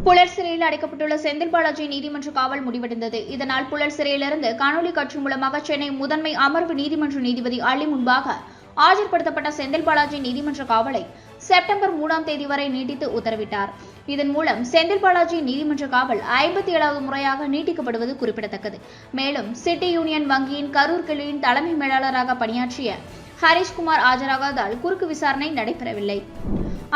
புழல் சிறையில் அடைக்கப்பட்டுள்ள செந்தில் பாலாஜி நீதிமன்ற காவல் முடிவடைந்தது. இதனால் புழல் சிறையிலிருந்து காணொலி காட்சி மூலமாக சென்னை முதன்மை அமர்வு நீதிமன்ற நீதிபதி அலி முன்பாக ஆஜர்படுத்தப்பட்ட செந்தில் பாலாஜி நீதிமன்ற காவலை செப்டம்பர் 3ஆம் தேதி வரை நீட்டித்து உத்தரவிட்டார். இதன் மூலம் செந்தில் பாலாஜி நீதிமன்ற காவல் 57வது முறையாக நீட்டிக்கப்படுவது குறிப்பிடத்தக்கது. மேலும் சிட்டி யூனியன் வங்கியின் கரூர் கிளையின் தலைமை மேலாளராக பணியாற்றிய ஹரிஷ்குமார் ஆஜராகாததால் குறுக்கு விசாரணை நடைபெறவில்லை.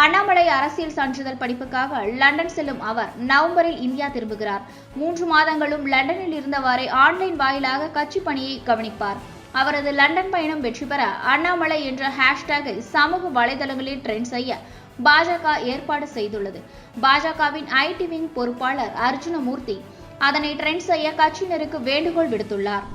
அண்ணாமலை அரசியல் சான்றிதழ் படிப்புக்காக லண்டன் செல்லும் அவர் நவம்பரில் இந்தியா திரும்புகிறார். 3 மாதங்களும் லண்டனில் இருந்தவாறே ஆன்லைன் வாயிலாக கட்சி பணியை கவனிப்பார். அவரது லண்டன் பயணம் வெற்றி பெற அண்ணாமலை என்ற ஹேஷ்டேகை சமூக வலைதளங்களில் ட்ரெண்ட் செய்ய பாஜக ஏற்பாடு செய்துள்ளது. பாஜகவின் ஐடி விங் பொறுப்பாளர் அர்ஜுனமூர்த்தி அதனை ட்ரெண்ட் செய்ய கட்சியினருக்கு வேண்டுகோள் விடுத்துள்ளார்.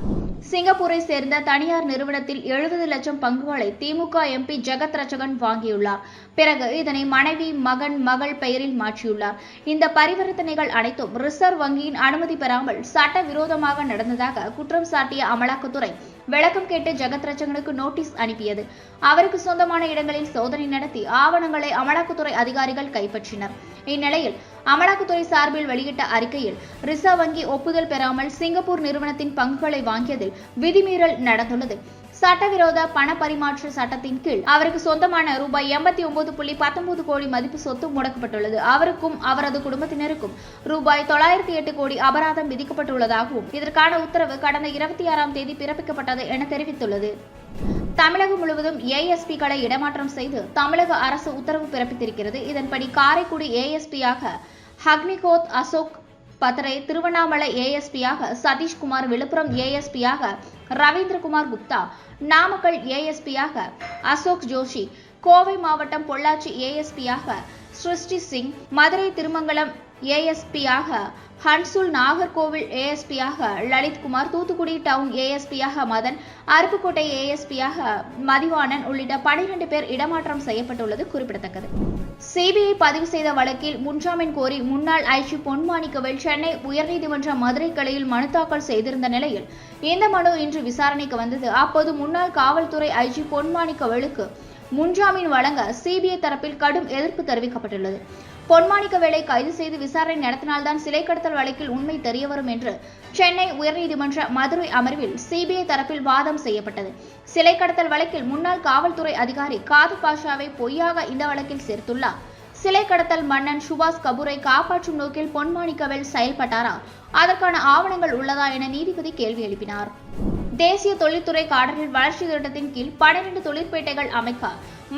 சிங்கப்பூரை சேர்ந்த தனியார் நிறுவனத்தில் 70 லட்சம் பங்குகளை திமுக எம்பி ஜெகத் ரட்சகன் வாங்கியுள்ளார். பிறகு இதனை மனைவி, மகன், மகள் பெயரில் மாற்றியுள்ளார். இந்த பரிவர்த்தனைகள் அனைத்தும் ரிசர்வ் வங்கியின் அனுமதி பெறாமல் சட்டவிரோதமாக நடந்ததாக குற்றம் சாட்டிய அமலாக்கத்துறை விளக்கம் கேட்டு ஜெகத் ரட்சகனுக்கு நோட்டீஸ் அனுப்பியது. அவருக்கு சொந்தமான இடங்களில் சோதனை நடத்தி ஆவணங்களை அமலாக்கத்துறை அதிகாரிகள் கைப்பற்றினர். இந்நிலையில் அமலாக்கத்துறை சார்பில் வெளியிட்ட அறிக்கையில் ரிசர்வ் வங்கி ஒப்புதல் பெறாமல் சிங்கப்பூர் நிறுவனத்தின் பங்குகளை வாங்கியதில் விதிமீறல் நடந்துள்ளது. சட்டவிரோத பண பரிமாற்ற சட்டத்தின் கீழ் அவருக்கு சொந்தமான ரூபாய் 89.19 கோடி மதிப்பு சொத்து முடக்கப்பட்டுள்ளது. அவருக்கும் அவரது குடும்பத்தினருக்கும் ரூபாய் 908 கோடி அபராதம் விதிக்கப்பட்டுள்ளதாகவும் இதற்கான உத்தரவு கடந்த 26ஆம் தேதி பிறப்பிக்கப்பட்டது என தெரிவித்துள்ளது. தமிழகம் முழுவதும் ஏஎஸ்பிகளை இடமாற்றம் செய்து தமிழக அரசு உத்தரவு பிறப்பித்திருக்கிறது. இதன்படி காரைக்குடி ஏஎஸ்பியாக ஹக்னிகோத் அசோக் பத்ரே, திருவண்ணாமலை ஏஎஸ்பியாக சதீஷ்குமார், விழுப்புரம் ஏஎஸ்பியாக ரவீந்திரகுமார் குப்தா, நாமக்கல் ஏஎஸ்பியாக அசோக் ஜோஷி, கோவை மாவட்டம் பொள்ளாச்சி ஏஎஸ்பியாக சிருஷ்டி சிங், மதுரை திருமங்கலம் ஏஎஸ்பியாக ஹன்சுல், நாகர்கோவில் ஏஎஸ்பியாக லலித்குமார், தூத்துக்குடி டவுன் ஏஎஸ்பியாக மதன், அருப்புக்கோட்டை ஏஎஸ்பியாக மதிவாணன் உள்ளிட்ட 12 பேர் இடமாற்றம் செய்யப்பட்டுள்ளது குறிப்பிடத்தக்கது. சிபிஐ பதிவு செய்த வழக்கில் முன்ஜாமீன் கோரி முன்னாள் ஐஜி பொன்மாணிக்கவேல் சென்னை உயர்நீதிமன்ற மதுரை கிளையில் மனு தாக்கல் செய்திருந்த நிலையில் இந்த மனு இன்று விசாரணைக்கு வந்தது. அப்போது முன்னாள் காவல்துறை ஐஜி பொன்மாணிக்கவேலுக்கு முன்ஜாமீன் வழங்க சிபிஐ தரப்பில் கடும் எதிர்ப்பு தெரிவிக்கப்பட்டுள்ளது. பொன்மாணிக்கவேலை கைது செய்து விசாரணை நடத்தினால்தான் சிலை கடத்தல் வழக்கில் உண்மை தெரியவரும் என்று சென்னை உயர்நீதிமன்ற மதுரை அமர்வில் சிபிஐ தரப்பில் வாதம் செய்யப்பட்டது. சிலை கடத்தல் வழக்கில் முன்னாள் காவல்துறை அதிகாரி காது பாஷாவை பொய்யாக இந்த வழக்கில் சேர்த்துள்ளார். சிலை கடத்தல் மன்னன் சுபாஷ் கபூரை காப்பாற்றும் நோக்கில் பொன்மாணிக்கவேல் செயல்பட்டாரா, அதற்கான ஆவணங்கள் உள்ளதா என நீதிபதி கேள்வி எழுப்பினார். தேசிய தொழில்துறை காடரில் வளர்ச்சி திட்டத்தின் கீழ் 12 தொழிற்பேட்டைகள் அமைக்க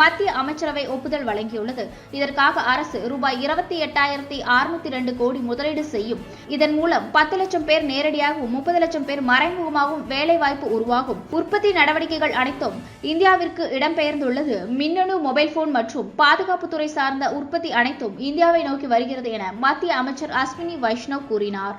மத்திய அமைச்சரவை ஒப்புதல் வழங்கியுள்ளது. இதற்காக அரசு ரூபாய் 28,602 கோடி முதலீடு செய்யும். இதன் மூலம் 10 லட்சம் பேர் நேரடியாகவும் 30 லட்சம் பேர் மறைமுகமாகவும் வேலைவாய்ப்பு உருவாகும். உற்பத்தி நடவடிக்கைகள் அனைத்தும் இந்தியாவிற்கு இடம்பெயர்ந்துள்ளது. மின்னணு, மொபைல் போன் மற்றும் பாதுகாப்புத்துறை சார்ந்த உற்பத்தி அனைத்தும் இந்தியாவை நோக்கி வருகிறது என மத்திய அமைச்சர் அஸ்வினி வைஷ்ணவ் கூறினார்.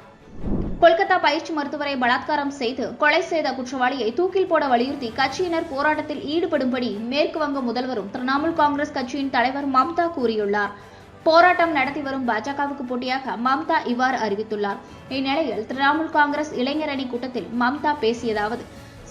கொல்கத்தா பயிற்சி மருத்துவரை பலாத்காரம் செய்து கொலை செய்த குற்றவாளியை தூக்கில் போட வலியுறுத்தி கட்சியினர் போராட்டத்தில் ஈடுபடும்படி மேற்கு வங்க முதல்வரும் திரிணாமுல் காங்கிரஸ் கட்சியின் தலைவர் மம்தா கூறியுள்ளார். போராட்டம் நடத்தி வரும் பாஜகவுக்கு போட்டியாக மம்தா இவ்வாறு அறிவித்துள்ளார். இந்நிலையில் திரிணாமுல் காங்கிரஸ் இளைஞர் அணி கூட்டத்தில் மம்தா பேசியதாவது: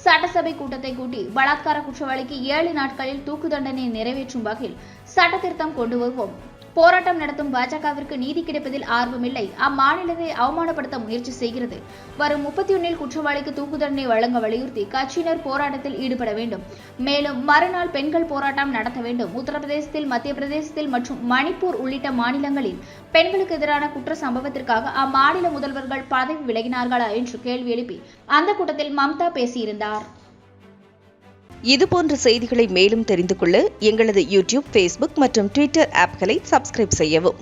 சட்டசபை கூட்டத்தை கூட்டி பலாத்கார குற்றவாளிக்கு 7 நாட்களில் தூக்கு தண்டனை நிறைவேற்றும் வகையில் சட்ட திருத்தம் கொண்டு வருவோம். போராட்டம் நடத்தும் பாஜகவிற்கு நீதி கிடைப்பதில் ஆர்வமில்லை. அம்மாநிலத்தை அவமானப்படுத்த முயற்சி செய்கிறது. வரும் 31 குற்றவாளிக்கு தூக்கு தண்டனை வழங்க வலியுறுத்தி கட்சியினர் போராட்டத்தில் ஈடுபட வேண்டும். மேலும் மறுநாள் பெண்கள் போராட்டம் நடத்த வேண்டும். உத்தரப்பிரதேசத்தில், மத்திய பிரதேசத்தில் மற்றும் மணிப்பூர் உள்ளிட்ட மாநிலங்களில் பெண்களுக்கு எதிரான குற்ற சம்பவத்திற்காக அம்மாநில முதல்வர்கள் பதவி விலகினார்களா என்று கேள்வி எழுப்பி அந்த கூட்டத்தில் மம்தா பேசியிருந்தார். இதுபோன்ற செய்திகளை மேலும் தெரிந்து கொள்ள எங்களது யூடியூப், ஃபேஸ்புக் மற்றும் ட்விட்டர் ஆப்களை சப்ஸ்கிரைப் செய்யவும்.